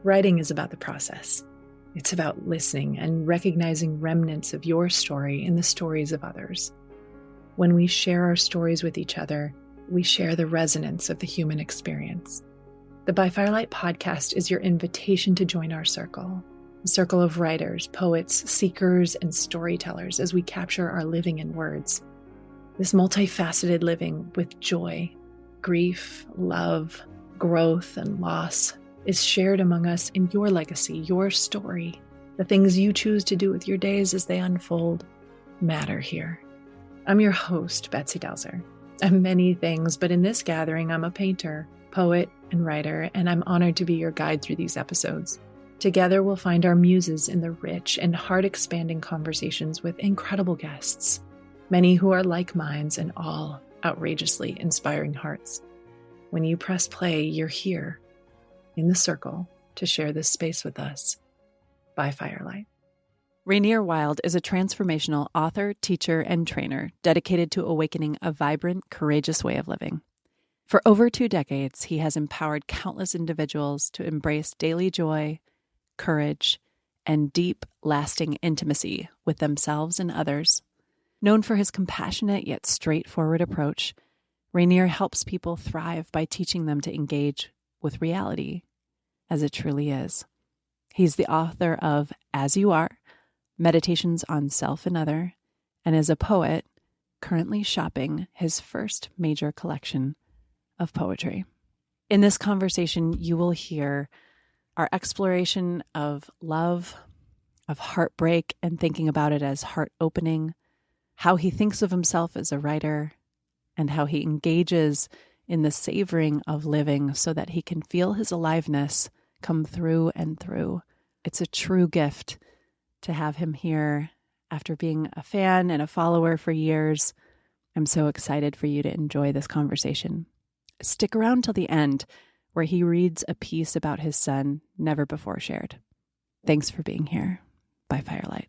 Writing is about the process. It's about listening and recognizing remnants of your story in the stories of others. When we share our stories with each other, we share the resonance of the human experience. The By Firelight podcast is your invitation to join our circle, a circle of writers, poets, seekers, and storytellers as we capture our living in words. This multifaceted living with joy, grief, love, growth, and loss is shared among us in your legacy, your story. The things you choose to do with your days as they unfold matter here. I'm your host, Betsy Delzer. I'm many things, but in this gathering, I'm a painter, poet, and writer, and I'm honored to be your guide through these episodes. Together, we'll find our muses in the rich and heart-expanding conversations with incredible guests, many who are like minds and all outrageously inspiring hearts. When you press play, you're here in the circle to share this space with us. By Firelight. Rainier Wylde is a transformational author, teacher, and trainer dedicated to awakening a vibrant, courageous way of living. For over 2 decades, he has empowered countless individuals to embrace daily joy, courage, and deep, lasting intimacy with themselves and others. Known for his compassionate yet straightforward approach, Rainier helps people thrive by teaching them to engage with reality as it truly is. He's the author of As You Are, Meditations on Self and Other, and is a poet currently shopping his first major collection of poetry. In this conversation, you will hear our exploration of love, of heartbreak, and thinking about it as heart-opening, how he thinks of himself as a writer, and how he engages in the savoring of living so that he can feel his aliveness come through and through. It's a true gift to have him here after being a fan and a follower for years. I'm so excited for you to enjoy this conversation. Stick around till the end, where he reads a piece about his son never before shared. Thanks for being here. By Firelight.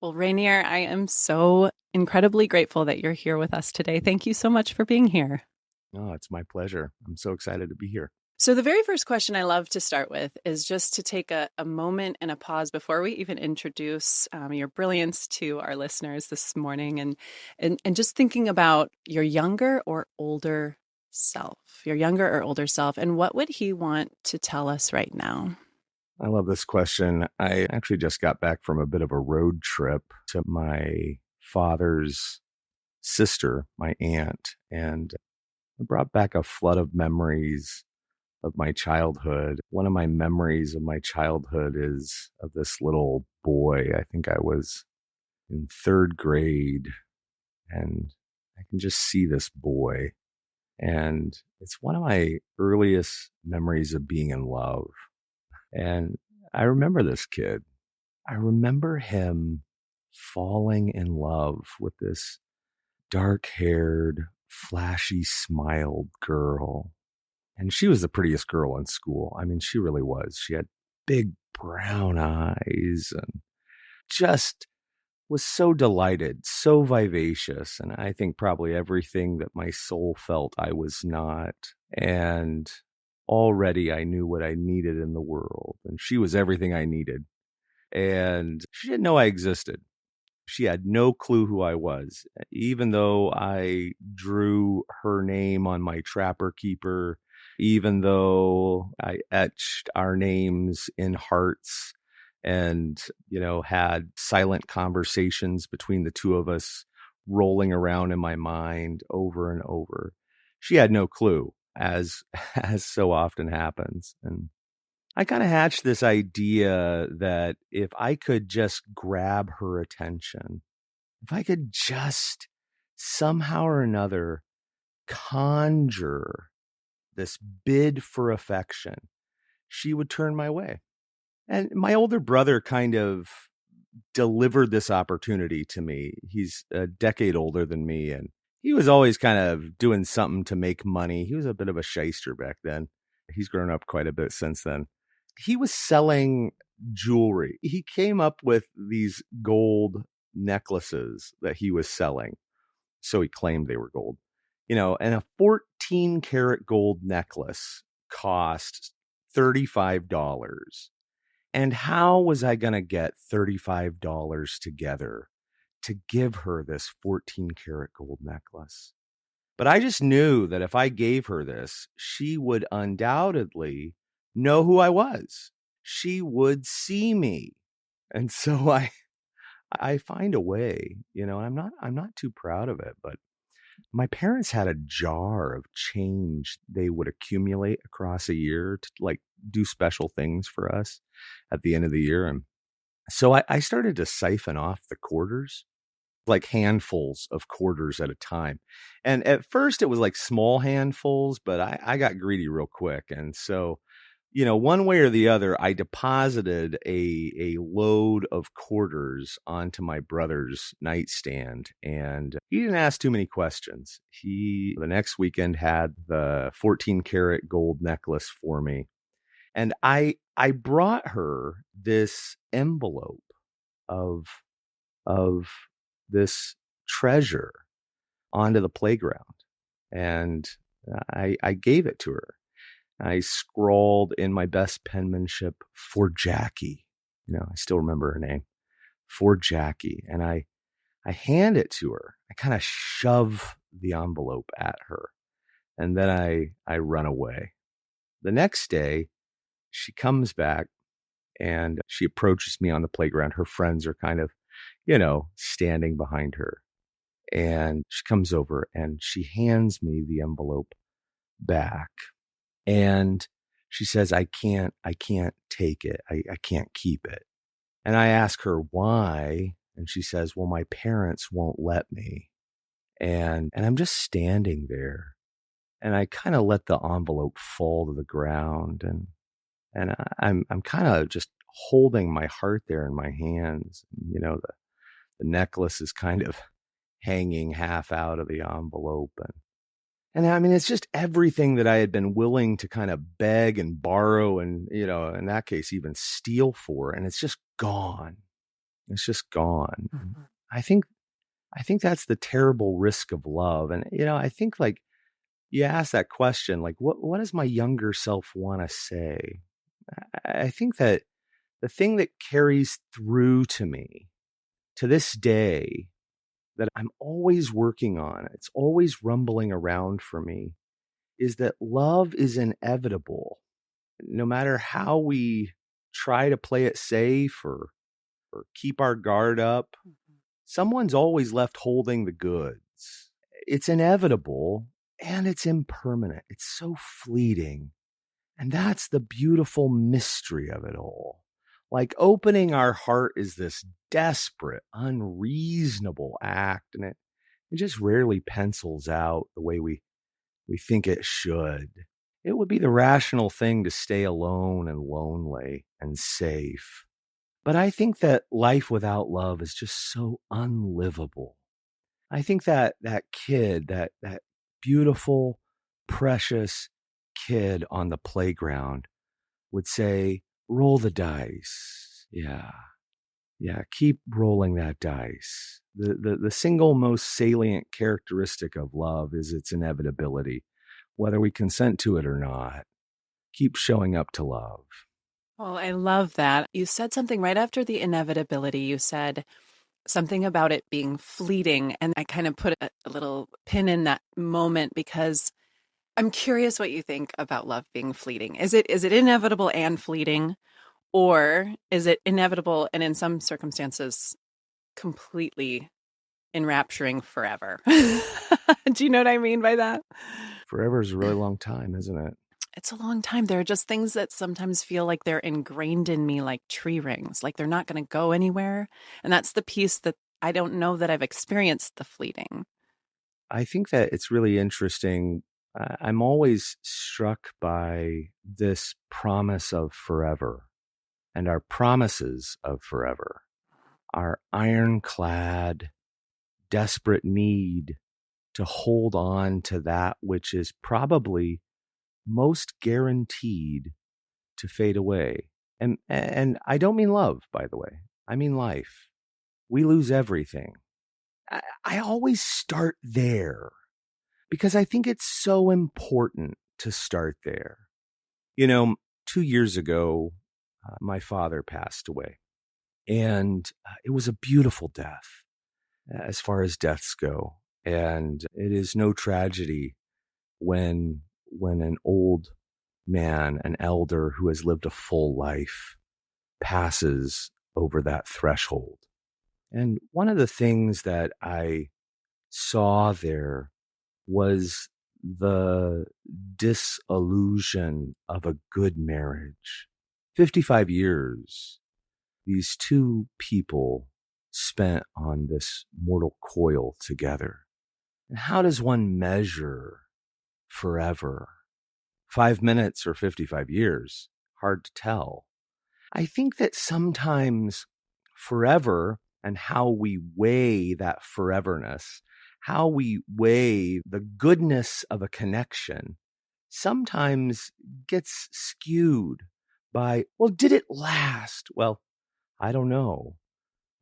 Well, Rainier, I am so incredibly grateful that you're here with us today. Thank you so much for being here. Oh, it's my pleasure. I'm so excited to be here. So the very first question I love to start with is just to take a moment and a pause before we even introduce your brilliance to our listeners this morning, and just thinking about your younger or older self, and what would he want to tell us right now? I love this question. I actually just got back from a bit of a road trip to my father's sister, my aunt, and I brought back a flood of memories of my childhood. One of my memories of my childhood is of this little boy. I think I was in 3rd grade, and I can just see this boy. And it's one of my earliest memories of being in love. And I remember this kid. I remember him falling in love with this dark-haired, flashy smiled girl. And she was the prettiest girl in school. I mean, she really was. She had big brown eyes and just was so delighted, so vivacious. And I think probably everything that my soul felt I was not. And already I knew what I needed in the world. And she was everything I needed. And she didn't know I existed. She had no clue who I was, even though I drew her name on my trapper keeper, even though I etched our names in hearts and, had silent conversations between the two of us rolling around in my mind over and over. She had no clue, as so often happens. And I kind of hatched this idea that if I could just grab her attention, if I could just somehow or another conjure this bid for affection, she would turn my way. And my older brother kind of delivered this opportunity to me. He's a decade older than me, and he was always kind of doing something to make money. He was a bit of a shyster back then. He's grown up quite a bit since then. He was selling jewelry. He came up with these gold necklaces that he was selling. So he claimed they were gold. And a 14 karat gold necklace cost $35. And how was I going to get $35 together to give her this 14 karat gold necklace? But I just knew that if I gave her this, she would undoubtedly know who I was. She would see me. And so I find a way, and I'm not too proud of it, but my parents had a jar of change they would accumulate across a year to like do special things for us at the end of the year. And so I started to siphon off the quarters, like handfuls of quarters at a time. And at first it was like small handfuls, but I got greedy real quick. And so, one way or the other, I deposited a load of quarters onto my brother's nightstand, and he didn't ask too many questions. He, the next weekend, had the 14 karat gold necklace for me. And I brought her this envelope of this treasure onto the playground. And I gave it to her. I scrawled in my best penmanship, "For Jackie." I still remember her name, "For Jackie." And I hand it to her. I kind of shove the envelope at her. And then I run away. The next day, she comes back and she approaches me on the playground. Her friends are kind of, standing behind her. And she comes over and she hands me the envelope back. And she says, I can't take it. I can't keep it. And I ask her why. And she says, well, my parents won't let me. And I'm just standing there. And I kind of let the envelope fall to the ground. And I'm kind of just holding my heart there in my hands. The necklace is kind of hanging half out of the envelope. And I mean, it's just everything that I had been willing to kind of beg and borrow and, in that case, even steal for. And it's just gone. It's just gone. Mm-hmm. I think that's the terrible risk of love. And, I think like you ask that question, like, what does my younger self want to say? I think that the thing that carries through to me to this day that I'm always working on, it's always rumbling around for me, is that love is inevitable. No matter how we try to play it safe or keep our guard up, someone's always left holding the goods. It's inevitable and it's impermanent. It's so fleeting. And that's the beautiful mystery of it all. Like opening our heart is this desperate, unreasonable act, and it just rarely pencils out the way we think it should. It would be the rational thing to stay alone and lonely and safe. But I think that life without love is just so unlivable. I think that kid, that beautiful, precious kid on the playground would say, roll the dice. Yeah, keep rolling that dice. The single most salient characteristic of love is its inevitability, whether we consent to it or not. Keep showing up to love. Well, I love that. You said something right after the inevitability. You said something about it being fleeting. And I kind of put a little pin in that moment because I'm curious what you think about love being fleeting. Is it inevitable and fleeting? Or is it inevitable and in some circumstances completely enrapturing forever? Do you know what I mean by that? Forever is a really long time, isn't it? It's a long time. There are just things that sometimes feel like they're ingrained in me like tree rings, like they're not going to go anywhere. And that's the piece that I don't know that I've experienced the fleeting. I think that it's really interesting. I'm always struck by this promise of forever and our promises of forever, our ironclad, desperate need to hold on to that which is probably most guaranteed to fade away. And I don't mean love, by the way. I mean life. We lose everything. I always start there because I think it's so important to start there. 2 years ago, my father passed away. And it was a beautiful death as far as deaths go. And it is no tragedy when an old man, an elder who has lived a full life, passes over that threshold. And one of the things that I saw there was the disillusion of a good marriage. 55 years, these two people spent on this mortal coil together. And how does one measure forever? 5 minutes or 55 years? Hard to tell. I think that sometimes forever and how we weigh that foreverness, how we weigh the goodness of a connection, sometimes gets skewed by, well, did it last? Well, I don't know.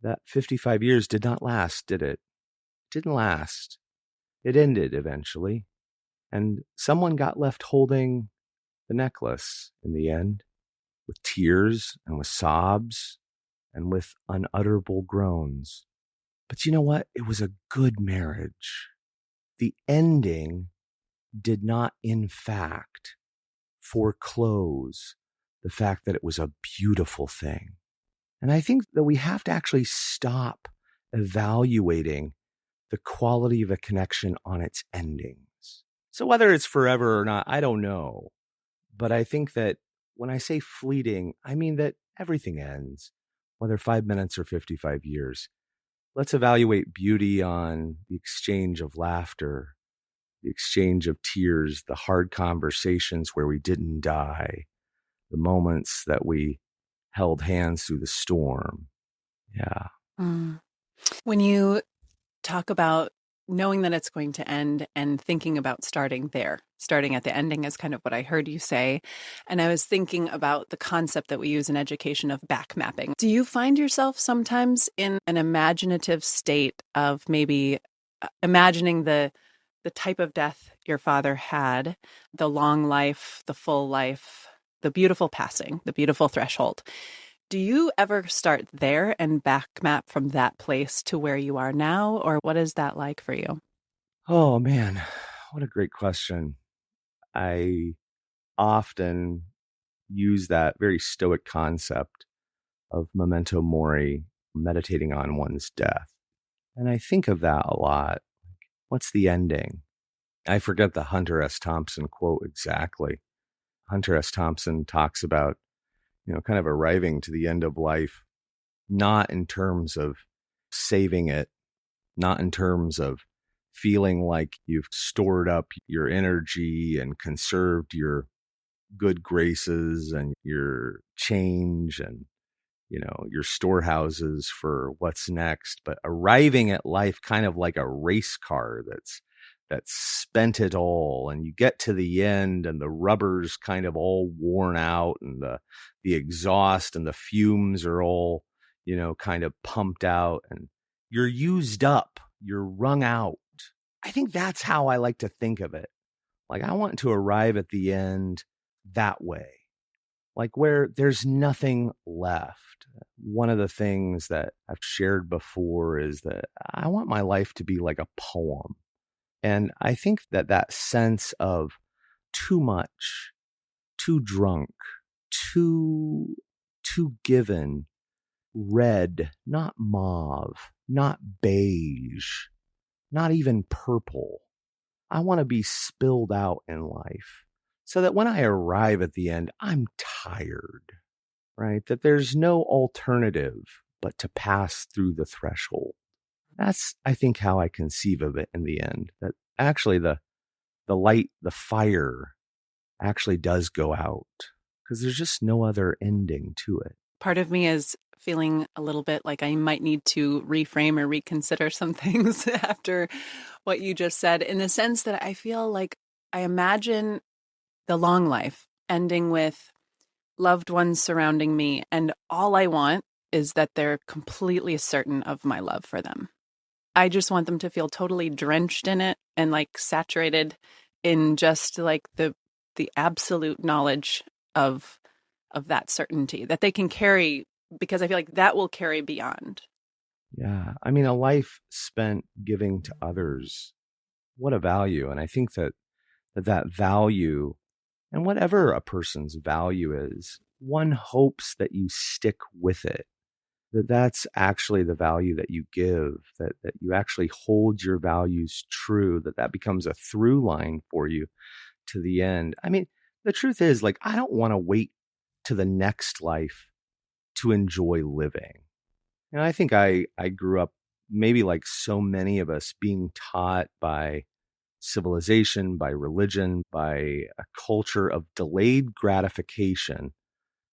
That 55 years did not last, did it? It didn't last. It ended eventually. And someone got left holding the necklace in the end, with tears and with sobs and with unutterable groans. But you know what? It was a good marriage. The ending did not, in fact, foreclose the fact that it was a beautiful thing. And I think that we have to actually stop evaluating the quality of a connection on its endings. So whether it's forever or not, I don't know. But I think that when I say fleeting, I mean that everything ends, whether 5 minutes or 55 years. Let's evaluate beauty on the exchange of laughter, the exchange of tears, the hard conversations where we didn't die, the moments that we held hands through the storm. Yeah. When you talk about knowing that it's going to end and thinking about starting there, starting at the ending is kind of what I heard you say. And I was thinking about the concept that we use in education of back mapping. Do you find yourself sometimes in an imaginative state of maybe imagining the type of death your father had, the long life, the full life, the beautiful passing, the beautiful threshold? Do you ever start there and back map from that place to where you are now? Or what is that like for you? Oh, man, what a great question. I often use that very stoic concept of memento mori, meditating on one's death. And I think of that a lot. What's the ending? I forget the Hunter S. Thompson quote exactly. Hunter S. Thompson talks about, kind of arriving to the end of life, not in terms of saving it, not in terms of feeling like you've stored up your energy and conserved your good graces and your change and, your storehouses for what's next, but arriving at life kind of like a race car that's spent it all, and you get to the end and the rubber's kind of all worn out and the exhaust and the fumes are all, kind of pumped out and you're used up, you're wrung out. I think that's how I like to think of it. Like I want to arrive at the end that way, like where there's nothing left. One of the things that I've shared before is that I want my life to be like a poem. And I think that sense of too much, too drunk, too given, red, not mauve, not beige, not even purple. I want to be spilled out in life so that when I arrive at the end, I'm tired, right? That there's no alternative but to pass through the threshold. That's, I think, how I conceive of it in the end. That actually the light, the fire actually does go out because there's just no other ending to it. Part of me is feeling a little bit like I might need to reframe or reconsider some things after what you just said, in the sense that I feel like I imagine the long life ending with loved ones surrounding me, and all I want is that they're completely certain of my love for them. I just want them to feel totally drenched in it and like saturated in just like the absolute knowledge of of that certainty that they can carry, because I feel like that will carry beyond. Yeah. I mean, a life spent giving to others, what a value. And I think that value, and whatever a person's value is, one hopes that you stick with it, that's actually the value that you give, that you actually hold your values true, that becomes a through line for you to the end. I mean, the truth is, like, I don't want to wait to the next life to enjoy living. And I think I grew up, maybe like so many of us, being taught by civilization, by religion, by a culture of delayed gratification,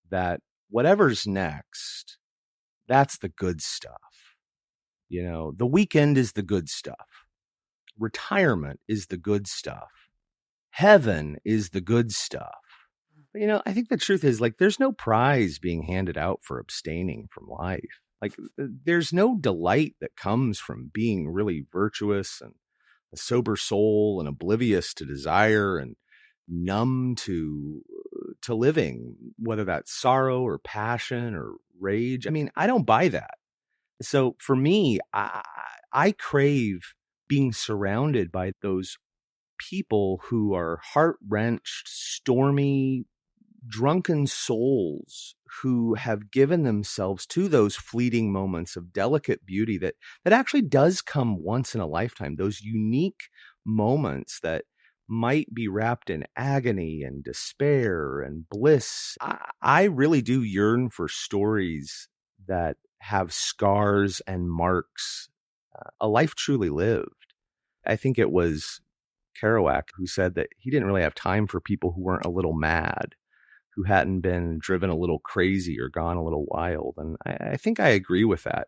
that whatever's next, that's the good stuff. You know, the weekend is the good stuff. Retirement is the good stuff. Heaven is the good stuff. But, you know, I think the truth is, like, there's no prize being handed out for abstaining from life. Like, there's no delight that comes from being really virtuous and a sober soul and oblivious to desire and numb to living, whether that's sorrow or passion or rage. I mean, I don't buy that. So for me, I crave being surrounded by those people who are heart-wrenched, stormy, drunken souls who have given themselves to those fleeting moments of delicate beauty that actually does come once in a lifetime, those unique moments that might be wrapped in agony and despair and bliss. I really do yearn for stories that have scars and marks, a life truly lived. I think it was Kerouac who said that he didn't really have time for people who weren't a little mad, who hadn't been driven a little crazy or gone a little wild. And I think I agree with that.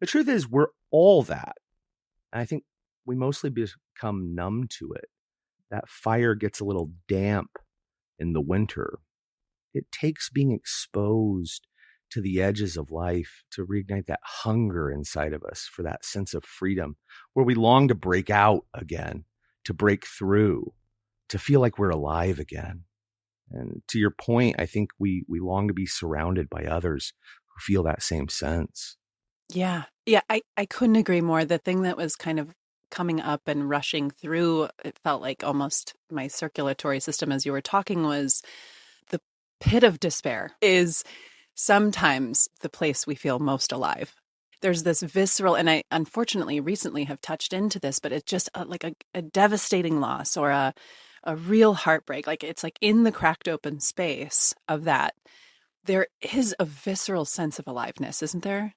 The truth is, we're all that. And I think we mostly become numb to it. That fire gets a little damp in the winter. It takes being exposed to the edges of life to reignite that hunger inside of us for that sense of freedom, where we long to break out again, to break through, to feel like we're alive again. And to your point, I think we long to be surrounded by others who feel that same sense. Yeah. Yeah. I couldn't agree more. The thing that was kind of coming up and rushing through, it felt like almost my circulatory system as you were talking, was the pit of despair is sometimes the place we feel most alive. There's this visceral, and I unfortunately recently have touched into this, but it's just like a devastating loss or a real heartbreak. Like, it's like in the cracked open space of that, there is a visceral sense of aliveness, isn't there?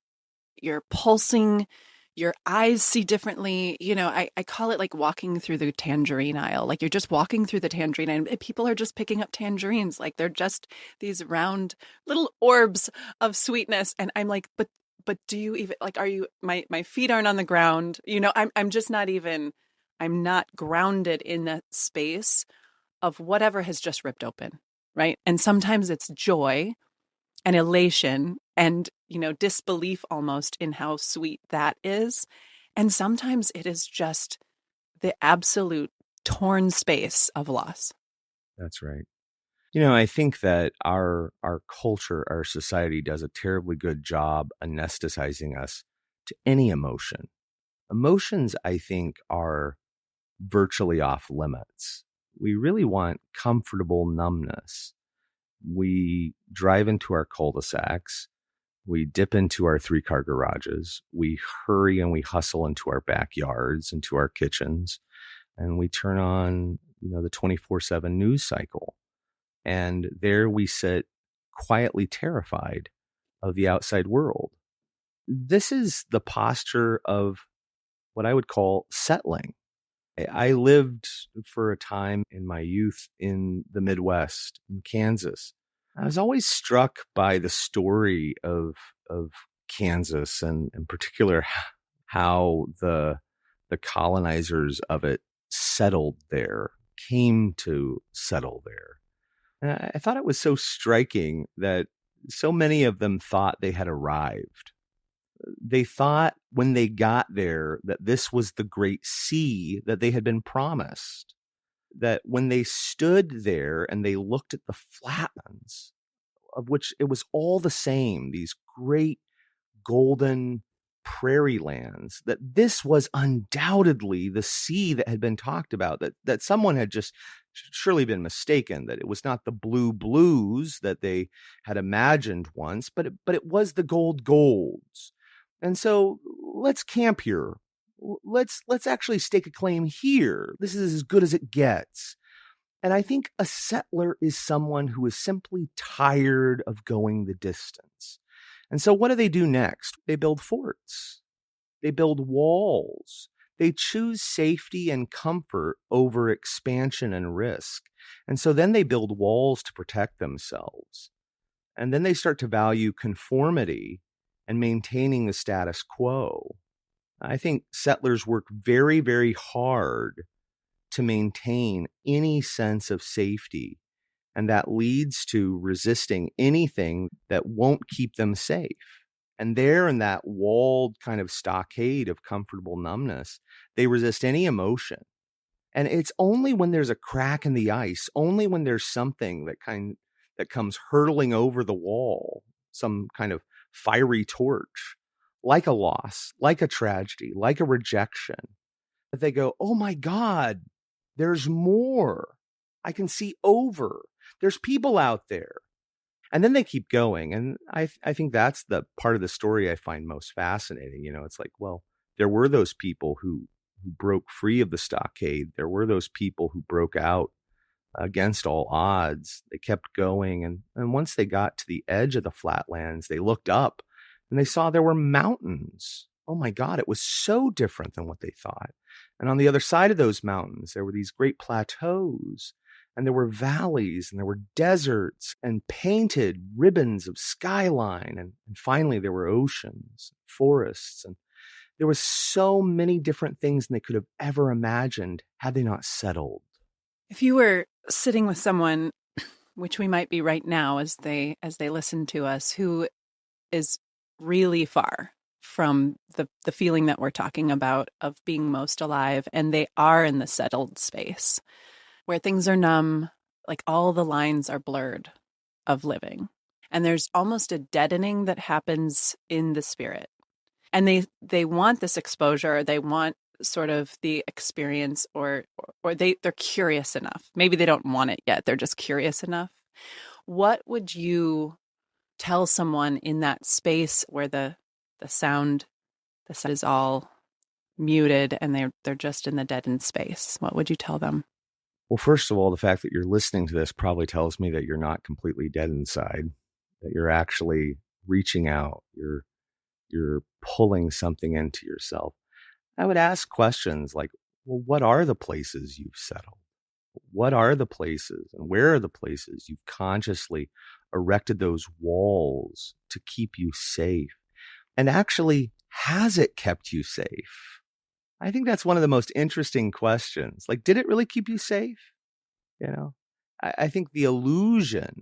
You're pulsing, your eyes see differently. You know, I call it like walking through the tangerine aisle. Like, you're just walking through the tangerine and people are just picking up tangerines. Like, they're just these round little orbs of sweetness. And I'm like, but do you even, like, are you, my feet aren't on the ground. You know, I'm just not even, I'm not grounded in that space of whatever has just ripped open. Right. And sometimes it's joy and elation and, you know, disbelief almost in how sweet that is. And sometimes it is just the absolute torn space of loss. That's right. You know, I think that our culture, our society does a terribly good job anesthetizing us to any emotion. Emotions, I think, are virtually off limits. We really want comfortable numbness. We drive into our cul-de-sacs. We dip into our 3-car garages. We hurry and we hustle into our backyards, into our kitchens, and we turn on, you know, the 24/7 news cycle. And there we sit quietly terrified of the outside world. This is the posture of what I would call settling. I lived for a time in my youth in the Midwest, in Kansas. I was always struck by the story of Kansas, and in particular how the colonizers of it settled there, came to settle there. And I thought it was so striking that so many of them thought they had arrived. They thought when they got there that this was the great sea that they had been promised. That when they stood there and they looked at the flatlands, of which it was all the same, these great golden prairie lands, that this was undoubtedly the sea that had been talked about, that someone had just surely been mistaken, that it was not the blue blues that they had imagined once, but it was the golds. And so let's camp here. Let's actually stake a claim here. This is as good as it gets. And I think a settler is someone who is simply tired of going the distance. And so what do they do next? They build forts. They build walls. They choose safety and comfort over expansion and risk. And so then they build walls to protect themselves. And then they start to value conformity and maintaining the status quo. I think settlers work very, very hard to maintain any sense of safety. And that leads to resisting anything that won't keep them safe. And there in that walled kind of stockade of comfortable numbness, they resist any emotion. And it's only when there's a crack in the ice, only when there's something that comes hurtling over the wall, some kind of fiery torch, like a loss, like a tragedy, like a rejection, that they go, oh my God, there's more. I can see over. There's people out there. And then they keep going. And I think that's the part of the story I find most fascinating. It's like, well, there were those people who broke free of the stockade. There were those people who broke out against all odds. They kept going. And once they got to the edge of the flatlands, they looked up and they saw there were mountains. Oh my God, it was so different than what they thought. And on the other side of those mountains, there were these great plateaus. And there were valleys and there were deserts and painted ribbons of skyline. And finally, there were oceans, forests. And there were so many different things than they could have ever imagined had they not settled. If you were sitting with someone, which we might be right now as they listen to us, who is really far from the feeling that we're talking about of being most alive, and they are in the settled space, where things are numb, like all the lines are blurred of living. And there's almost a deadening that happens in the spirit. And they want this exposure, they want sort of the experience, or they're curious enough. Maybe they don't want it yet, they're just curious enough. What would you tell someone in that space where the sound is all muted and they're just in the deadened space? What would you tell them? Well, first of all, the fact that you're listening to this probably tells me that you're not completely dead inside, that you're actually reaching out, you're pulling something into yourself. I would ask questions like, well, what are the places you've settled? What are the places and where are the places you've consciously erected those walls to keep you safe? And actually, has it kept you safe? I think that's one of the most interesting questions. Like, did it really keep you safe? I think the illusion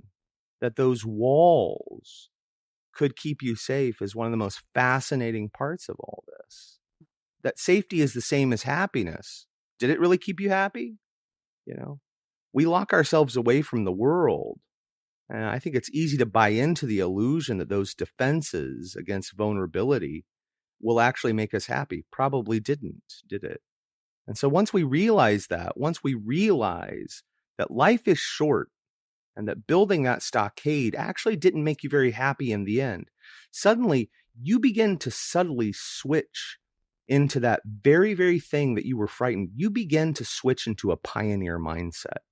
that those walls could keep you safe is one of the most fascinating parts of all this. That safety is the same as happiness. Did it really keep you happy? We lock ourselves away from the world. And I think it's easy to buy into the illusion that those defenses against vulnerability will actually make us happy. Probably didn't, did it? And so once we realize that life is short and that building that stockade actually didn't make you very happy in the end, suddenly you begin to subtly switch into that very, very thing that you were frightened. You begin to switch into a pioneer mindset.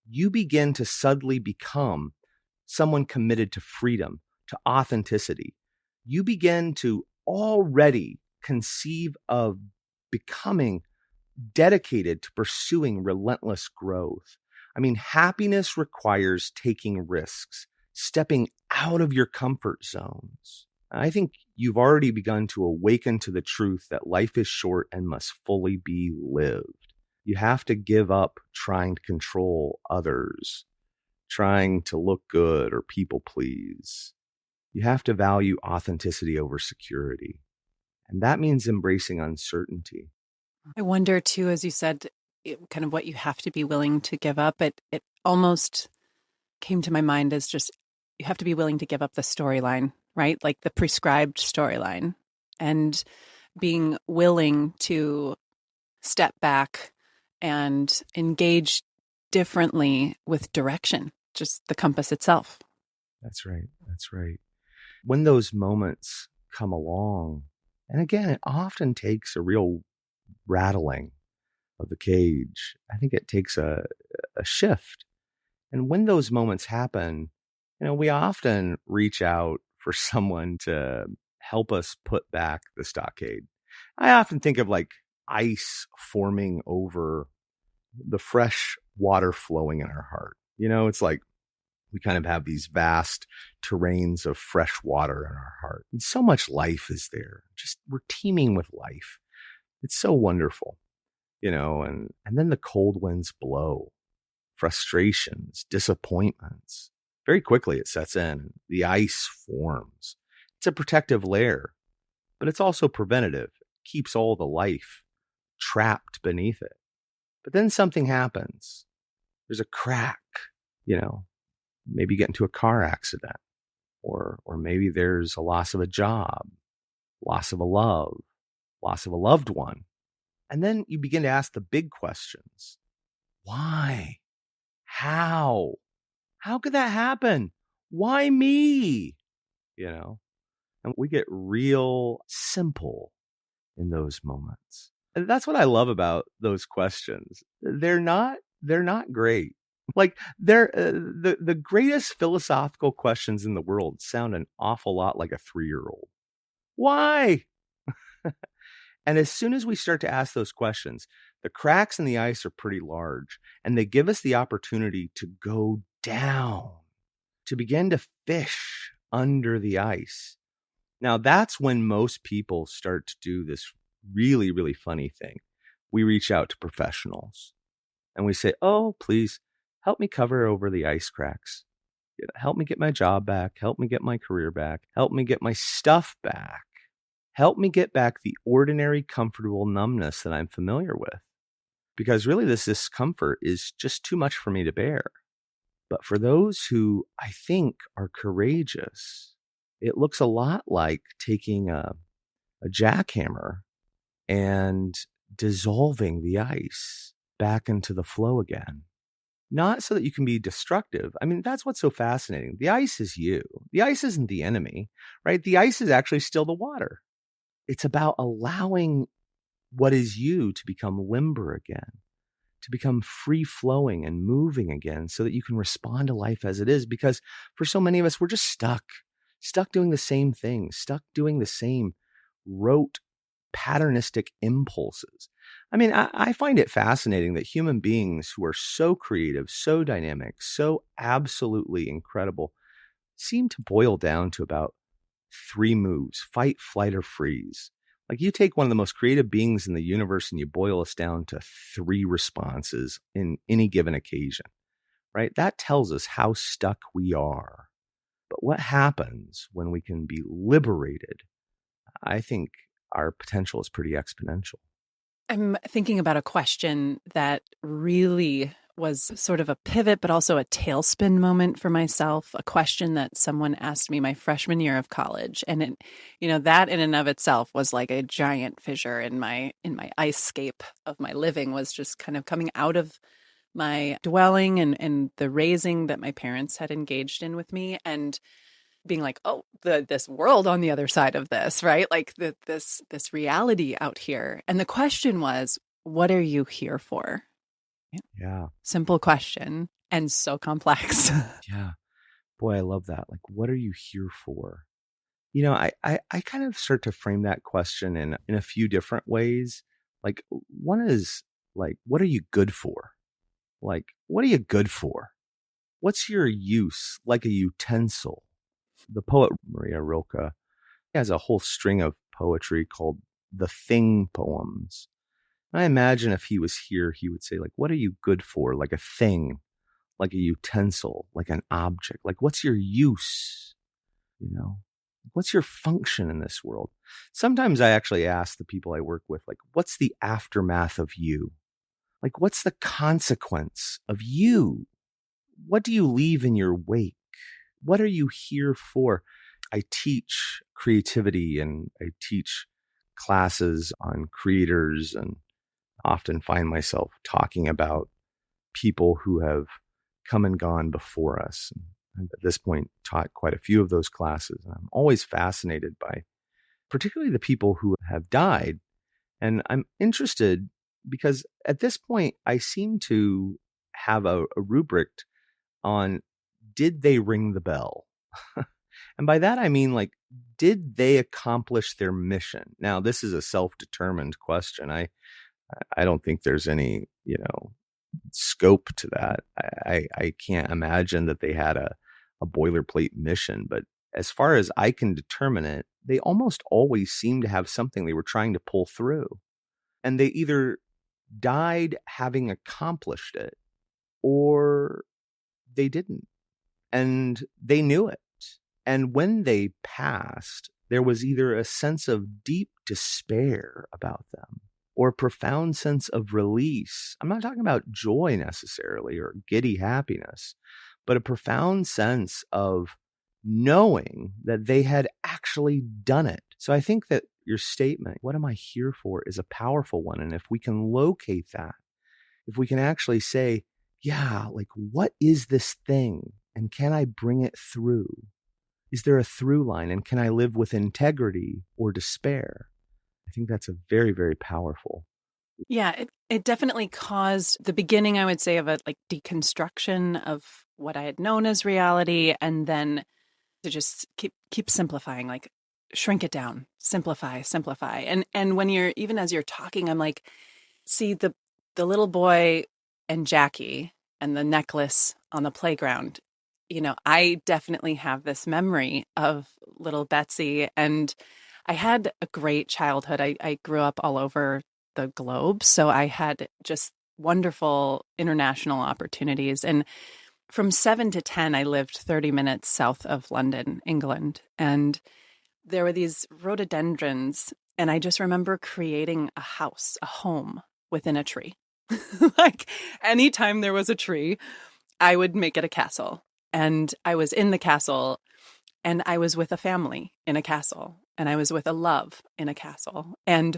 You begin to subtly become someone committed to freedom, to authenticity. You begin to already conceive of becoming dedicated to pursuing relentless growth. I mean, happiness requires taking risks, stepping out of your comfort zones. I think you've already begun to awaken to the truth that life is short and must fully be lived. You have to give up trying to control others, trying to look good or people please. You have to value authenticity over security. And that means embracing uncertainty. I wonder too, as you said, kind of what you have to be willing to give up. It almost came to my mind as just you have to be willing to give up the storyline, right? Like the prescribed storyline, and being willing to step back and engage differently with direction, just the compass itself. That's right. That's right. When those moments come along, and again, it often takes a real rattling of the cage. I think it takes a shift. And when those moments happen, we often reach out for someone to help us put back the stockade. I often think of like ice forming over the fresh water flowing in our heart. It's like we kind of have these vast terrains of fresh water in our heart. And so much life is there. Just we're teeming with life. It's so wonderful, and then the cold winds blow, frustrations, disappointments. Very quickly it sets in. The ice forms. It's a protective layer, but it's also preventative. It keeps all the life trapped beneath it. But then something happens. There's a crack, maybe you get into a car accident, or maybe there's a loss of a job, loss of a love, loss of a loved one. And then you begin to ask the big questions. Why? How? How could that happen? Why me? And we get real simple in those moments. And that's what I love about those questions. They're not great. Like they're the greatest philosophical questions in the world sound an awful lot like a 3-year-old. Why? And as soon as we start to ask those questions, the cracks in the ice are pretty large, and they give us the opportunity to go down, to begin to fish under the ice. Now, that's when most people start to do this really, really funny thing. We reach out to professionals and we say, oh, please help me cover over the ice cracks. Help me get my job back. Help me get my career back. Help me get my stuff back. Help me get back the ordinary, comfortable numbness that I'm familiar with. Because really this discomfort is just too much for me to bear. But for those who I think are courageous, it looks a lot like taking a jackhammer and dissolving the ice back into the flow again. Not so that you can be destructive. I mean, that's what's so fascinating. The ice is you. The ice isn't the enemy, right? The ice is actually still the water. It's about allowing what is you to become limber again, to become free flowing and moving again so that you can respond to life as it is. Because for so many of us, we're just stuck doing the same thing, stuck doing the same rote, patternistic impulses. I mean, I find it fascinating that human beings who are so creative, so dynamic, so absolutely incredible, seem to boil down to about 3 moves: fight, flight, or freeze. Like you take one of the most creative beings in the universe and you boil us down to 3 responses in any given occasion, right? That tells us how stuck we are. But what happens when we can be liberated? I think our potential is pretty exponential. I'm thinking about a question that really was sort of a pivot, but also a tailspin moment for myself. A question that someone asked me my freshman year of college. And it, that in and of itself was like a giant fissure in my ice scape of my living, was just kind of coming out of my dwelling and the raising that my parents had engaged in with me, and being like, oh, this world on the other side of this, right? Like this reality out here. And the question was, what are you here for? Yeah. Simple question, and so complex. Yeah. Boy, I love that. Like, what are you here for? I kind of start to frame that question in a few different ways. Like, one is like, what are you good for? Like, what are you good for? What's your use? Like a utensil. The poet Maria Rilke has a whole string of poetry called the Thing poems. I imagine if he was here, he would say, like, what are you good for? Like a thing, like a utensil, like an object. Like, what's your use? What's your function in this world? Sometimes I actually ask the people I work with, like, what's the aftermath of you? Like, what's the consequence of you? What do you leave in your wake? What are you here for? I teach creativity and I teach classes on creators and often find myself talking about people who have come and gone before us. And at this point, taught quite a few of those classes. And I'm always fascinated by particularly the people who have died. And I'm interested because at this point, I seem to have a rubric on did they ring the bell? And by that, I mean, like, did they accomplish their mission? Now, this is a self-determined question. I don't think there's any, scope to that. I can't imagine that they had a boilerplate mission, but as far as I can determine it, they almost always seem to have something they were trying to pull through. And they either died having accomplished it or they didn't. And they knew it. And when they passed, there was either a sense of deep despair about them or a profound sense of release. I'm not talking about joy necessarily or giddy happiness, but a profound sense of knowing that they had actually done it. So I think that your statement, what am I here for, is a powerful one. And if we can locate that, if we can actually say, yeah, like, what is this thing? And can I bring it through? Is there a through line? And can I live with integrity or despair? I think that's a very, very powerful. Yeah, it definitely caused the beginning, I would say, of a like deconstruction of what I had known as reality, and then to just keep simplifying, like shrink it down, simplify. And when you're, even as you're talking, I'm like, see the little boy and Jackie and the necklace on the playground. I definitely have this memory of little Betsy, and I had a great childhood. I grew up all over the globe, so I had just wonderful international opportunities. And from 7 to 10, I lived 30 minutes south of London, England, and there were these rhododendrons, and I just remember creating a house, a home within a tree. Like anytime there was a tree, I would make it a castle. And I was in the castle, and I was with a family in a castle, and I was with a love in a castle. And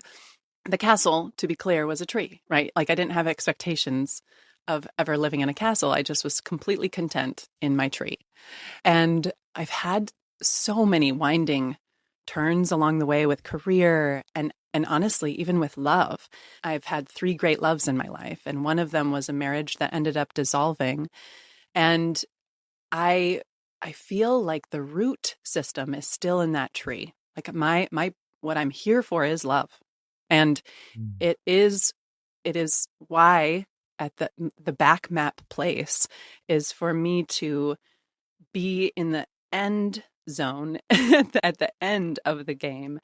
the castle, to be clear, was a tree, right? Like I didn't have expectations of ever living in a castle. I just was completely content in my tree. And I've had so many winding turns along the way with career and honestly, even with love. I've had 3 great loves in my life, and one of them was a marriage that ended up dissolving. And I feel like the root system is still in that tree. Like my what I'm here for is love. And it is why at the back map place is for me to be in the end zone at the end of the game,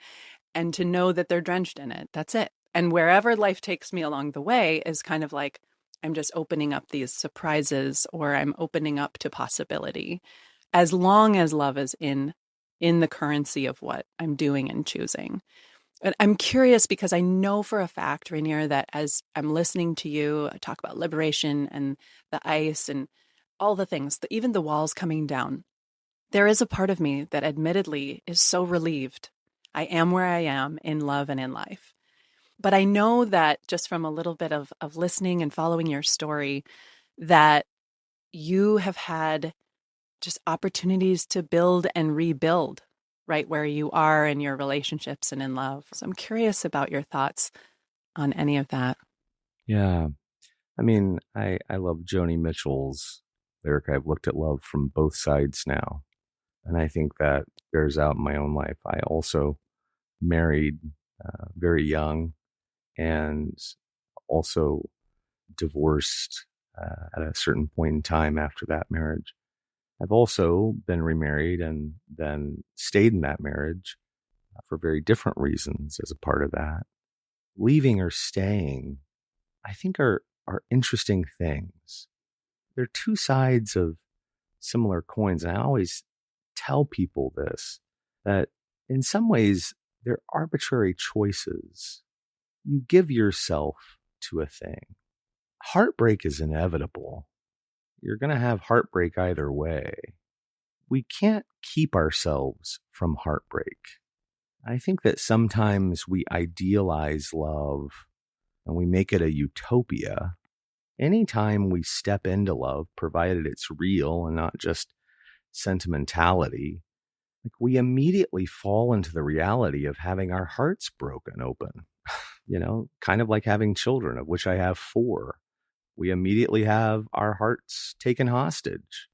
and to know that they're drenched in it. That's it. And wherever life takes me along the way is kind of like I'm just opening up these surprises, or I'm opening up to possibility, as long as love is in the currency of what I'm doing and choosing. And I'm curious because I know for a fact, Rainier, that as I'm listening to you talk about liberation and the ice and all the things, even the walls coming down, there is a part of me that admittedly is so relieved. I am where I am in love and in life. But I know that just from a little bit of listening and following your story, that you have had just opportunities to build and rebuild right where you are in your relationships and in love. So I'm curious about your thoughts on any of that. Yeah. I mean, I love Joni Mitchell's lyric, I've looked at love from both sides now. And I think that bears out in my own life. I also married very young and also divorced at a certain point in time after that marriage. I've also been remarried and then stayed in that marriage for very different reasons as a part of that. Leaving or staying, I think are interesting things. They're 2 sides of similar coins. And I always tell people this, that in some ways they're arbitrary choices. You give yourself to a thing. Heartbreak is inevitable. You're going to have heartbreak either way. we can't keep ourselves from heartbreak. I think that sometimes we idealize love and we make it a utopia. Anytime we step into love, provided it's real and not just sentimentality, like we immediately fall into the reality of having our hearts broken open, kind of like having children, of which I have 4. We immediately have our hearts taken hostage,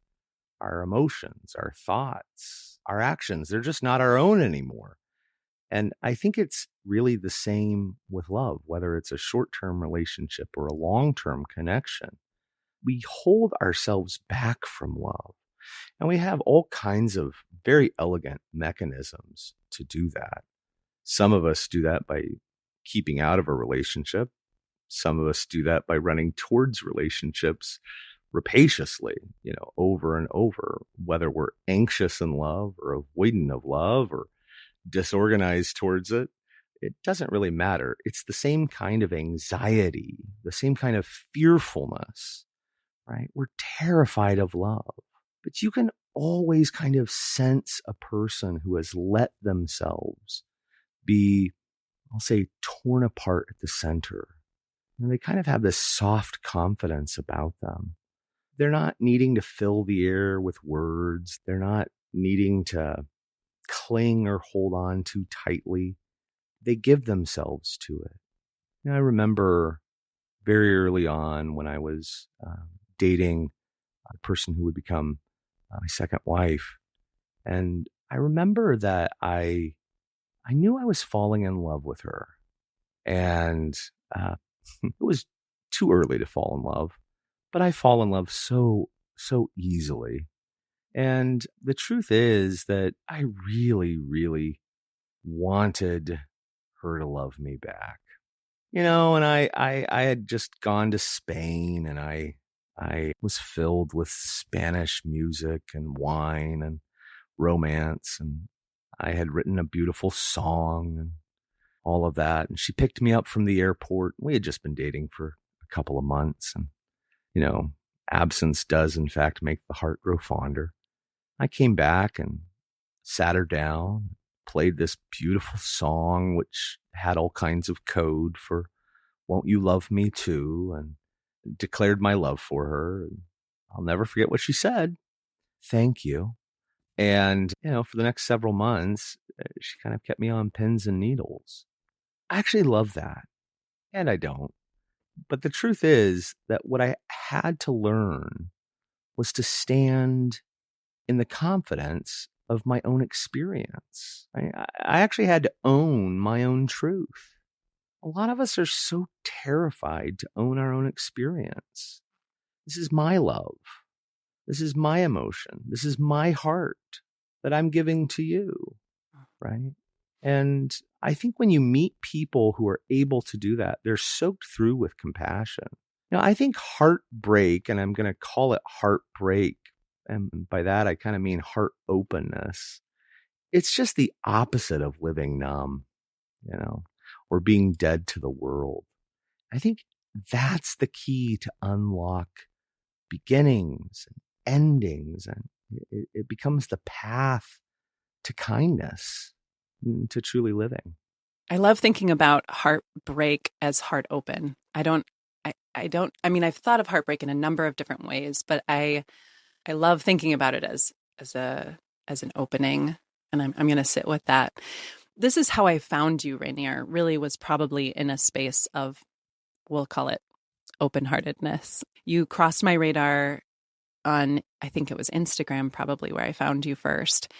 our emotions, our thoughts, our actions. They're just not our own anymore. And I think it's really the same with love, whether it's a short-term relationship or a long-term connection. We hold ourselves back from love. And we have all kinds of very elegant mechanisms to do that. Some of us do that by keeping out of a relationship. Some of us do that by running towards relationships rapaciously, over and over, whether we're anxious in love or avoidant of love or disorganized towards it. It doesn't really matter. It's the same kind of anxiety, the same kind of fearfulness, right? We're terrified of love, but you can always kind of sense a person who has let themselves be, I'll say, torn apart at the center. And they kind of have this soft confidence about them. They're not needing to fill the air with words. They're not needing to cling or hold on too tightly. They give themselves to it. I remember very early on when I was dating a person who would become my second wife. And I remember that I knew I was falling in love with her. And it was too early to fall in love, but I fall in love so easily. And the truth is that I really, really wanted her to love me back. And I had just gone to Spain, and I was filled with Spanish music and wine and romance, and I had written a beautiful song and all of that. And she picked me up from the airport. We had just been dating for a couple of months, and absence does in fact make the heart grow fonder. I came back and sat her down, played this beautiful song, which had all kinds of code for "Won't You Love Me Too," and declared my love for her. I'll never forget what she said. "Thank you." And, for the next several months, she kind of kept me on pins and needles. I actually love that. And I don't. But the truth is that what I had to learn was to stand in the confidence of my own experience. I actually had to own my own truth. A lot of us are so terrified to own our own experience. This is my love. This is my emotion. This is my heart that I'm giving to you, right? And I think when you meet people who are able to do that, they're soaked through with compassion. I think heartbreak, and I'm going to call it heartbreak, and by that I kind of mean heart openness. It's just the opposite of living numb, or being dead to the world. I think that's the key to unlock beginnings and endings, and it becomes the path to kindness, to truly living. I love thinking about heartbreak as heart open. I mean, I've thought of heartbreak in a number of different ways, but I love thinking about it as an opening, and I'm going to sit with that. This is how I found you, Rainier, really was probably in a space of, we'll call it open-heartedness. You crossed my radar on, I think it was Instagram probably where I found you first.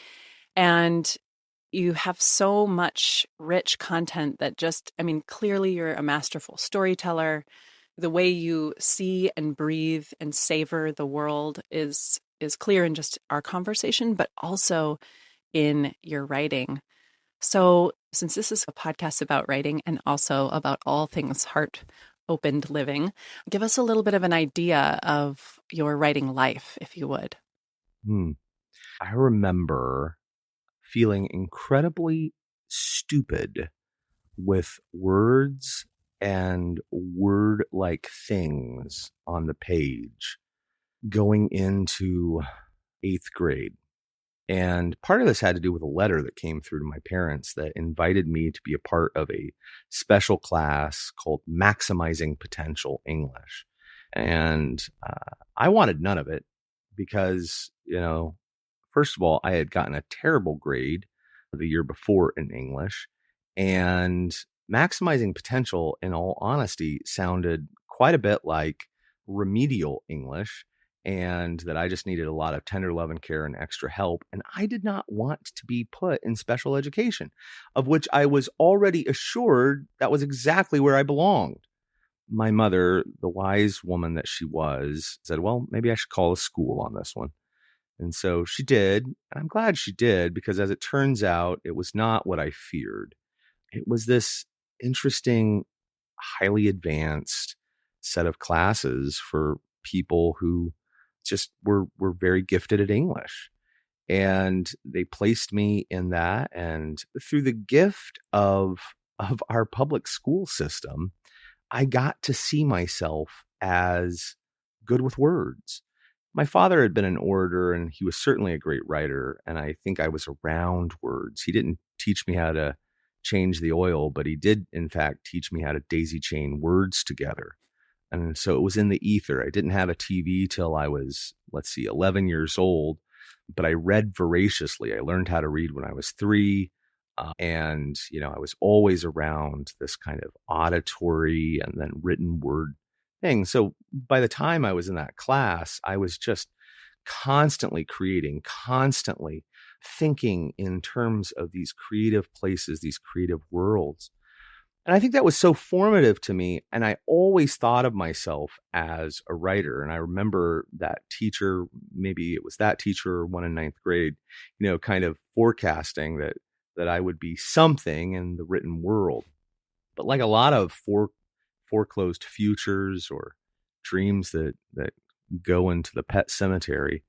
And you have so much rich content that clearly you're a masterful storyteller. The way you see and breathe and savor the world is clear in just our conversation, but also in your writing. So since this is a podcast about writing and also about all things heart-opened living, give us a little bit of an idea of your writing life, if you would. I remember feeling incredibly stupid with words and word-like things on the page going into 8th grade. And part of this had to do with a letter that came through to my parents that invited me to be a part of a special class called Maximizing Potential English. And I wanted none of it because, first of all, I had gotten a terrible grade the year before in English. And maximizing potential, in all honesty, sounded quite a bit like remedial English, and that I just needed a lot of tender love and care and extra help. And I did not want to be put in special education, of which I was already assured that was exactly where I belonged. My mother, the wise woman that she was, said, well, maybe I should call a school on this one. And so she did. And I'm glad she did, because as it turns out, it was not what I feared. It was this interesting, highly advanced set of classes for people who just were very gifted at English. And they placed me in that. And through the gift of our public school system, I got to see myself as good with words. My father had been an orator, and he was certainly a great writer. And I think I was around words. He didn't teach me how to change the oil, but he did, in fact, teach me how to daisy chain words together. And so it was in the ether. I didn't have a TV till I was, 11 years old, but I read voraciously. I learned how to read when I was 3. And I was always around this kind of auditory and then written word thing. So by the time I was in that class, I was just constantly creating, constantly thinking in terms of these creative places, these creative worlds. And I think that was so formative to me. And I always thought of myself as a writer. And I remember that teacher, maybe it was that teacher or one in 9th grade, kind of forecasting that I would be something in the written world. But like a lot of foreclosed futures or dreams that go into the pet cemetery,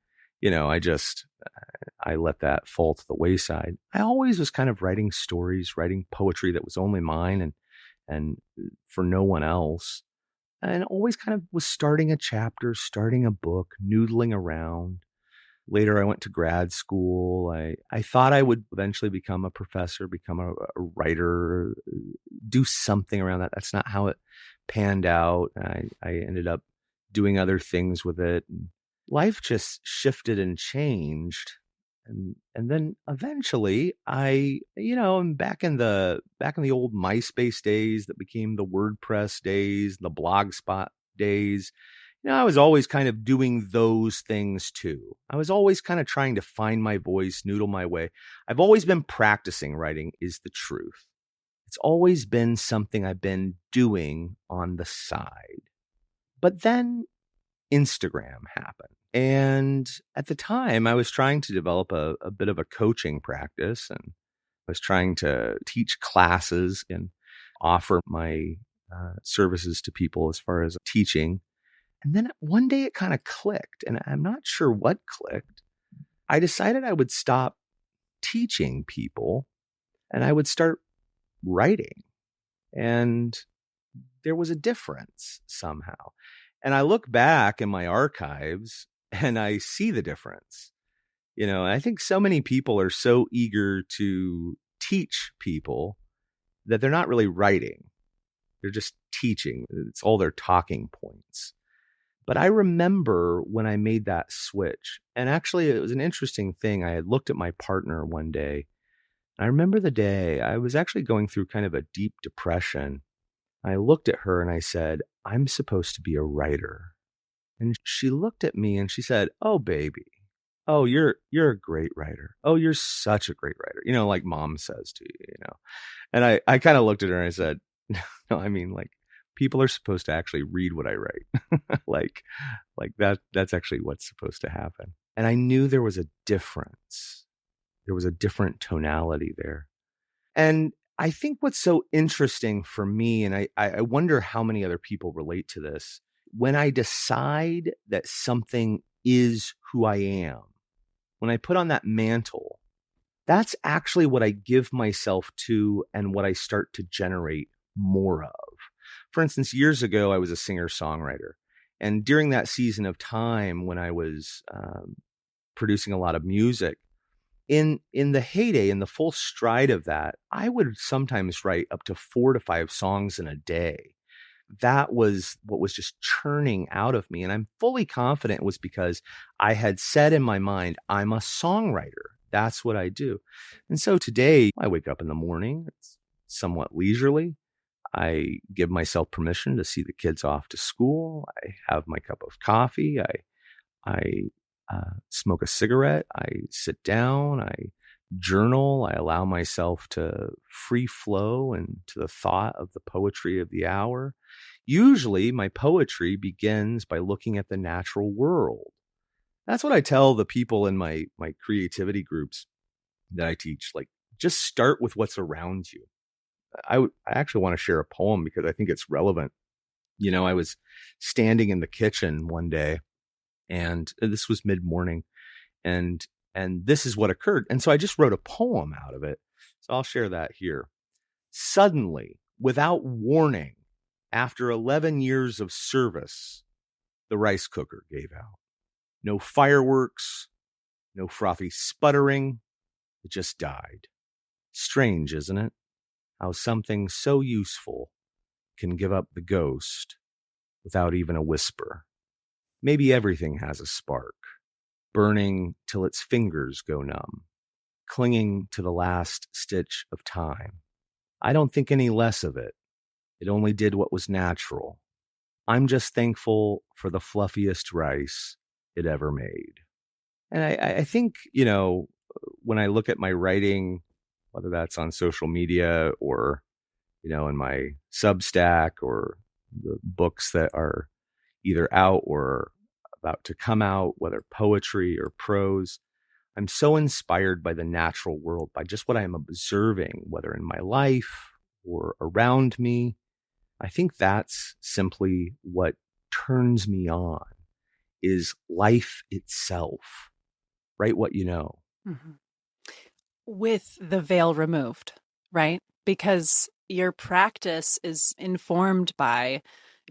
I let that fall to the wayside. I always was kind of writing stories, writing poetry that was only mine and for no one else. And always kind of was starting a chapter, starting a book, noodling around. Later, I went to grad school. I thought I would eventually become a professor, become a writer, do something around that. That's not how it panned out. I ended up doing other things with it. And life just shifted and changed. And then eventually I'm back in the old MySpace days that became the WordPress days, the Blogspot days. I was always kind of doing those things too. I was always kind of trying to find my voice, noodle my way. I've always been practicing writing, is the truth. It's always been something I've been doing on the side. But then Instagram happened. And at the time, I was trying to develop a bit of a coaching practice, and I was trying to teach classes and offer my services to people as far as teaching. And then one day it kind of clicked, and I'm not sure what clicked. I decided I would stop teaching people and I would start writing. And there was a difference somehow. And I look back in my archives and I see the difference. I think so many people are so eager to teach people that they're not really writing. They're just teaching. It's all their talking points. But I remember when I made that switch, and actually it was an interesting thing. I had looked at my partner one day. I remember the day I was actually going through kind of a deep depression. I looked at her and I said, I'm supposed to be a writer. And she looked at me and she said, oh, baby. Oh, you're a great writer. Oh, you're such a great writer. Like mom says to you, And I kind of looked at her and I said, no, I mean, like, people are supposed to actually read what I write. like that's actually what's supposed to happen. And I knew there was a difference. There was a different tonality there. And I think what's so interesting for me, and I wonder how many other people relate to this, when I decide that something is who I am, when I put on that mantle, that's actually what I give myself to and what I start to generate more of. For instance, years ago, I was a singer-songwriter. And during that season of time when I was producing a lot of music, in the heyday, in the full stride of that, I would sometimes write up to 4 to 5 songs in a day. That was what was just churning out of me. And I'm fully confident it was because I had said in my mind, I'm a songwriter. That's what I do. And so today I wake up in the morning, it's somewhat leisurely. I give myself permission to see the kids off to school. I have my cup of coffee. I smoke a cigarette. I sit down. I journal. I allow myself to free flow into the thought of the poetry of the hour. Usually my poetry begins by looking at the natural world. That's what I tell the people in my creativity groups that I teach. Like, just start with what's around you. I actually want to share a poem because I think it's relevant. I was standing in the kitchen one day, and this was mid-morning, and this is what occurred. And so I just wrote a poem out of it. So I'll share that here. Suddenly, without warning, after 11 years of service, the rice cooker gave out. No fireworks, no frothy sputtering. It just died. Strange, isn't it? How something so useful can give up the ghost without even a whisper. Maybe everything has a spark, burning till its fingers go numb, clinging to the last stitch of time. I don't think any less of it. It only did what was natural. I'm just thankful for the fluffiest rice it ever made. And I think, when I look at my writing, whether that's on social media or, in my Substack or the books that are either out or about to come out, whether poetry or prose, I'm so inspired by the natural world, by just what I'm observing, whether in my life or around me. I think that's simply what turns me on, is life itself. Write what you know. Mm-hmm. With the veil removed, right? Because your practice is informed by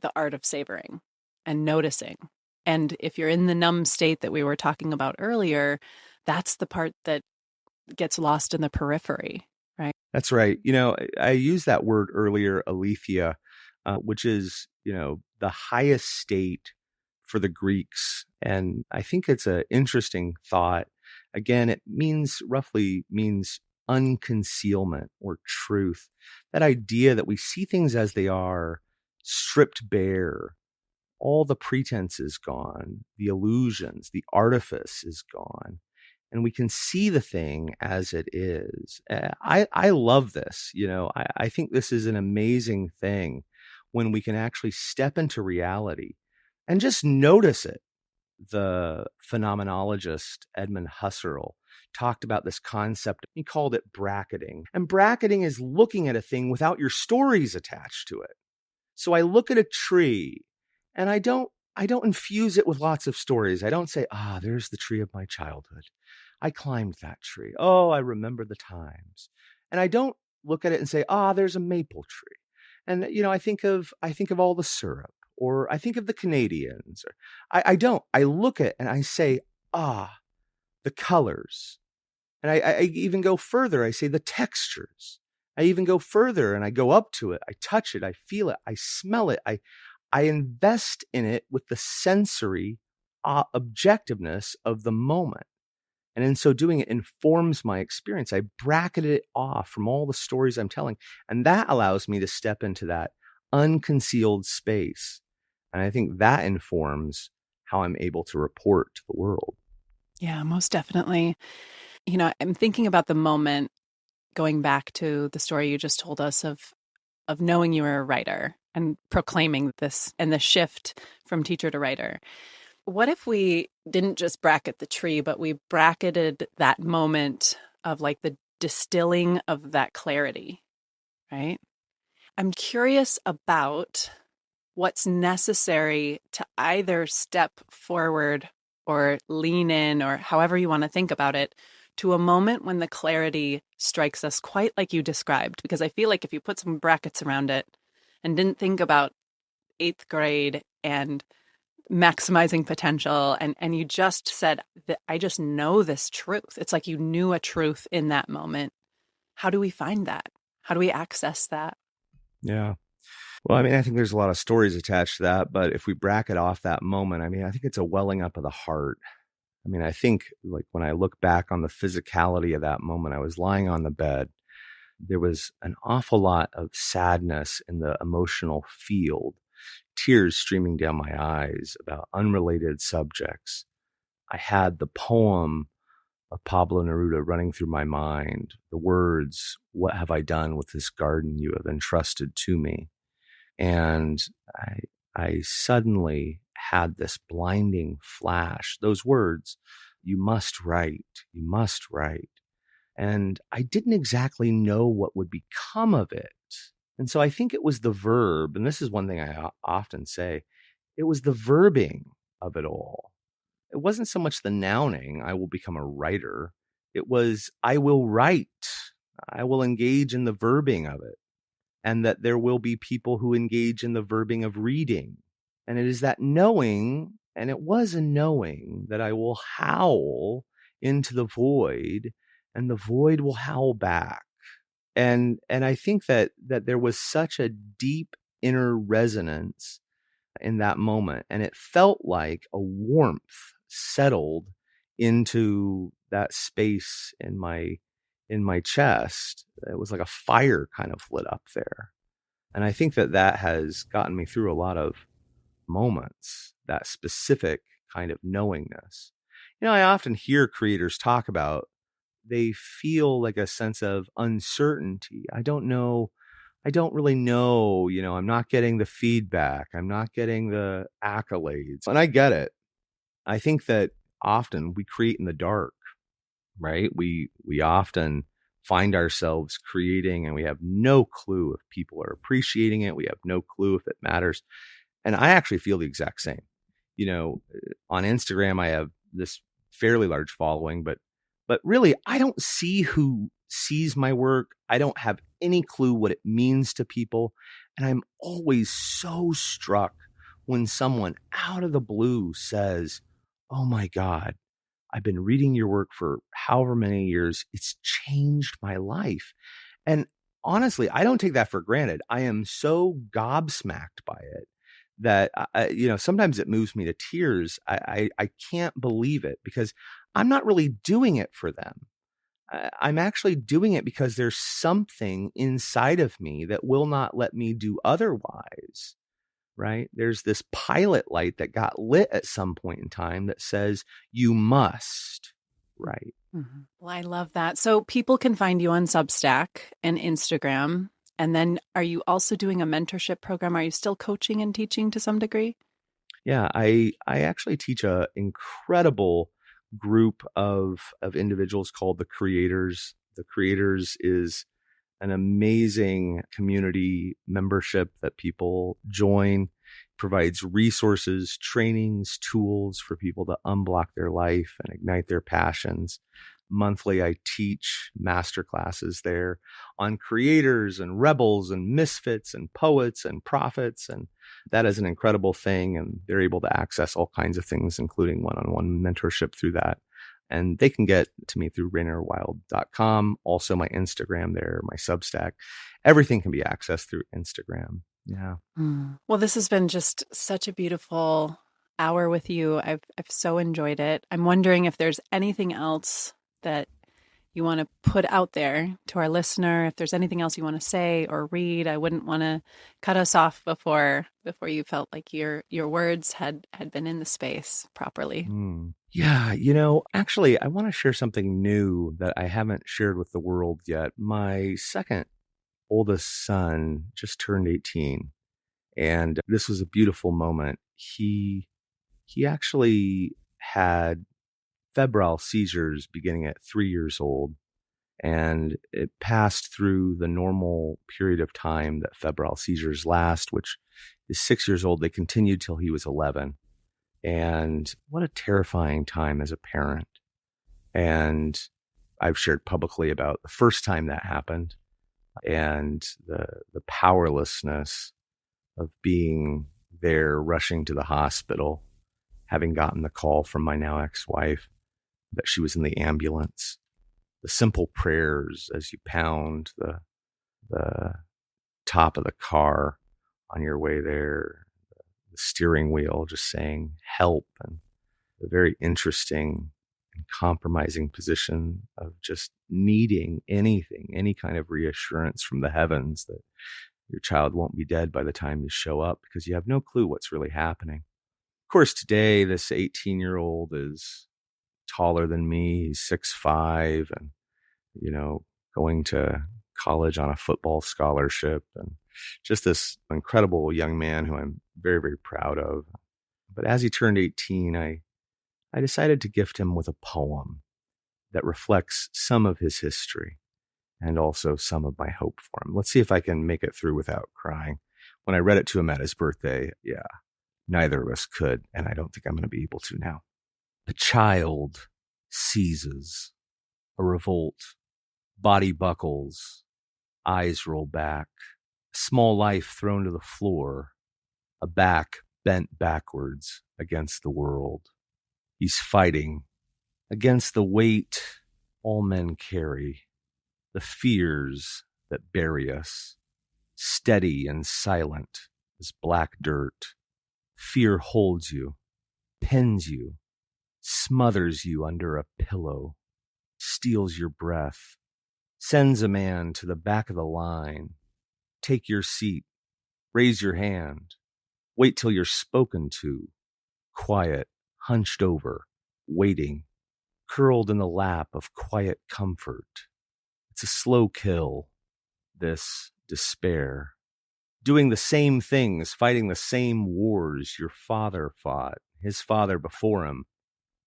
the art of savoring and noticing. And if you're in the numb state that we were talking about earlier, that's the part that gets lost in the periphery, right? That's right. I used that word earlier, aletheia, which is, the highest state for the Greeks. And I think it's an interesting thought. Again, it roughly means unconcealment or truth. That idea that we see things as they are, stripped bare. All the pretense is gone. The illusions, the artifice is gone. And we can see the thing as it is. I love this. I think this is an amazing thing when we can actually step into reality and just notice it. The phenomenologist Edmund Husserl talked about this concept. He called it bracketing. And bracketing is looking at a thing without your stories attached to it. So I look at a tree and I don't infuse it with lots of stories. I don't say, there's the tree of my childhood. I climbed that tree. Oh, I remember the times. And I don't look at it and say, there's a maple tree. And, I think of all the syrup, or I think of the Canadians. Or I don't. I look at it and I say, the colors. And I even go further. I say the textures. I even go further and I go up to it. I touch it. I feel it. I smell it. I invest in it with the sensory objectiveness of the moment. And in so doing, it informs my experience. I bracketed it off from all the stories I'm telling. And that allows me to step into that unconcealed space. And I think that informs how I'm able to report to the world. Yeah, most definitely. I'm thinking about the moment, going back to the story you just told us of knowing you were a writer and proclaiming this and the shift from teacher to writer. What if we didn't just bracket the tree, but we bracketed that moment of like the distilling of that clarity, right? I'm curious about what's necessary to either step forward or lean in, or however you want to think about it, to a moment when the clarity strikes us quite like you described. Because I feel like if you put some brackets around it and didn't think about 8th grade and maximizing potential. And you just said that I just know this truth. It's like you knew a truth in that moment. How do we find that? How do we access that? Yeah. Well, I mean, I think there's a lot of stories attached to that, but if we bracket off that moment, I mean, I think it's a welling up of the heart. I mean, I think like when I look back on the physicality of that moment, I was lying on the bed. There was an awful lot of sadness in the emotional field, tears streaming down my eyes about unrelated subjects. I had the poem of Pablo Neruda running through my mind, the words, "What have I done with this garden you have entrusted to me?" And I suddenly had this blinding flash, those words, "You must write, you must write." And I didn't exactly know what would become of it. And so I think it was the verb, and this is one thing I often say, it was the verbing of it all. It wasn't so much the nouning, "I will become a writer." It was, "I will write. I will engage in the verbing of it." And that there will be people who engage in the verbing of reading. And it is that knowing, and it was a knowing, that I will howl into the void and the void will howl back. And I think that there was such a deep inner resonance in that moment. And it felt like a warmth settled into that space in my chest. It was like a fire kind of lit up there. And I think that has gotten me through a lot of moments, that specific kind of knowingness. I often hear creators talk about they feel like a sense of uncertainty. I don't know. I don't really know. I'm not getting the feedback. I'm not getting the accolades. And I get it. I think that often we create in the dark, right? We often find ourselves creating and we have no clue if people are appreciating it. We have no clue if it matters. And I actually feel the exact same. On Instagram, I have this fairly large following, but really I don't see who sees my work. I don't have any clue what it means to people. And I'm always so struck when someone out of the blue says, "Oh my God, I've been reading your work for however many years. It's changed my life." And honestly, I don't take that for granted. I am so gobsmacked by it that, sometimes it moves me to tears. I can't believe it because I'm not really doing it for them. I'm actually doing it because there's something inside of me that will not let me do otherwise. Right? There's this pilot light that got lit at some point in time that says, "You must." Right. Mm-hmm. Well, I love that. So people can find you on Substack and Instagram. And then are you also doing a mentorship program? Are you still coaching and teaching to some degree? Yeah, I actually teach a incredible group of individuals called the Creators. The Creators is an amazing community membership that people join, provides resources, trainings, tools for people to unblock their life and ignite their passions. Monthly, I teach masterclasses there on creators and rebels and misfits and poets and prophets. And that is an incredible thing. And they're able to access all kinds of things, including one-on-one mentorship through that. And they can get to me through rainierwylde.com. Also my Instagram there, my Substack. Everything can be accessed through Instagram. Yeah. Well, this has been just such a beautiful hour with you. I've so enjoyed it. I'm wondering if there's anything else that you want to put out there to our listener, if there's anything else you want to say or read. I wouldn't want to cut us off before you felt like your words had been in the space properly. Yeah, actually, I want to share something new that I haven't shared with the world yet. My second oldest son just turned 18, and this was a beautiful moment. He actually had febrile seizures beginning at 3 years old, and it passed through the normal period of time that febrile seizures last, which is 6 years old. They continued till he was 11. And what a terrifying time as a parent. And I've shared publicly about the first time that happened and the powerlessness of being there, rushing to the hospital. having gotten the call from my now ex-wife that she was in the ambulance, the simple prayers as you pound the top of the car on your way there, the steering wheel just saying help, and the very interesting and compromising position of just needing anything, any kind of reassurance from the heavens that your child won't be dead by the time you show up, because you have no clue what's really happening. Of course, today, this 18-year-old is taller than me. He's 6'5", and, going to college on a football scholarship, and just this incredible young man who I'm very, very proud of. But as he turned 18, I decided to gift him with a poem that reflects some of his history and also some of my hope for him. Let's see if I can make it through without crying. When I read it to him at his birthday, neither of us could, and I don't think I'm going to be able to now. A child seizes, a revolt, body buckles, eyes roll back, a small life thrown to the floor, a back bent backwards against the world. He's fighting against the weight all men carry, the fears that bury us, steady and silent as black dirt. Fear holds you, pins you, smothers you under a pillow, steals your breath, sends a man to the back of the line. Take your seat, raise your hand, wait till you're spoken to, quiet, hunched over, waiting, curled in the lap of quiet comfort. It's a slow kill, this despair. Doing the same things, fighting the same wars your father fought, his father before him,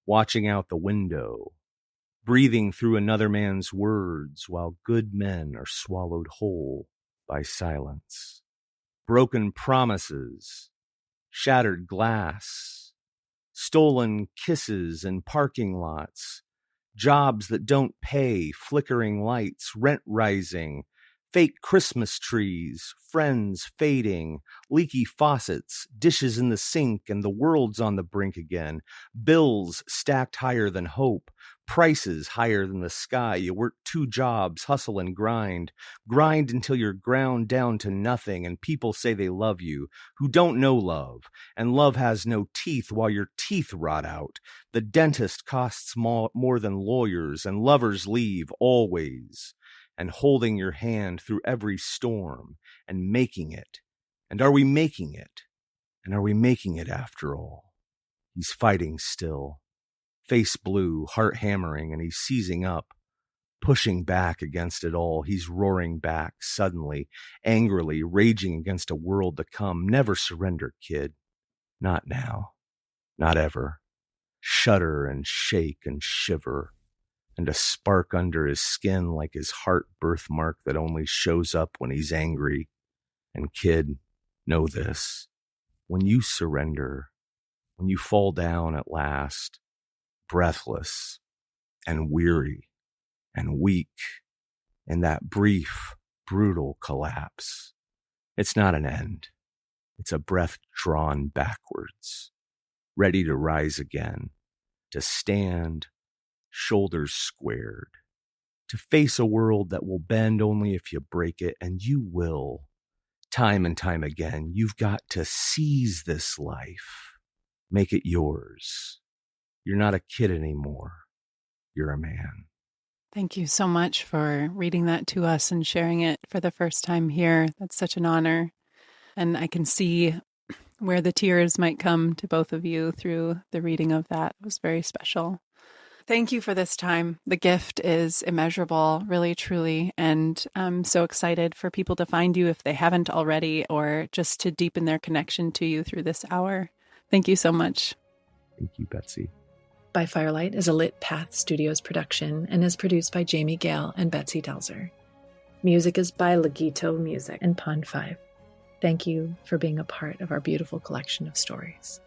watching out the window, breathing through another man's words while good men are swallowed whole by silence. Broken promises, shattered glass, stolen kisses in parking lots, jobs that don't pay, flickering lights, rent rising, fake Christmas trees, friends fading, leaky faucets, dishes in the sink, and the world's on the brink again. Bills stacked higher than hope, prices higher than the sky. You work 2 jobs, hustle and grind until you're ground down to nothing, and people say they love you, who don't know love, and love has no teeth while your teeth rot out. The dentist costs more than lawyers, and lovers leave always. And holding your hand through every storm and making it. And are we making it? And are we making it after all? He's fighting still, face blue, heart hammering, and he's seizing up, pushing back against it all. He's roaring back suddenly, angrily, raging against a world to come. Never surrender, kid. Not now. Not ever. Shudder and shake and shiver. And a spark under his skin like his heart birthmark that only shows up when he's angry. And kid, know this. When you surrender, when you fall down at last, breathless and weary and weak, in that brief, brutal collapse, it's not an end. It's a breath drawn backwards, ready to rise again, to stand shoulders squared, to face a world that will bend only if you break it, and you will, time and time again. You've got to seize this life, make it yours. You're not a kid anymore. You're a man. Thank you so much for reading that to us and sharing it for the first time here. That's such an honor. And I can see where the tears might come to both of you through the reading of that. It was very special. Thank you for this time. The gift is immeasurable, really, truly. And I'm so excited for people to find you if they haven't already, or just to deepen their connection to you through this hour. Thank you so much. Thank you, Betsy. By Firelight is a Lit Path Studios production and is produced by Jamie Gale and Betsy Delzer. Music is by Legito Music and Pond 5. Thank you for being a part of our beautiful collection of stories.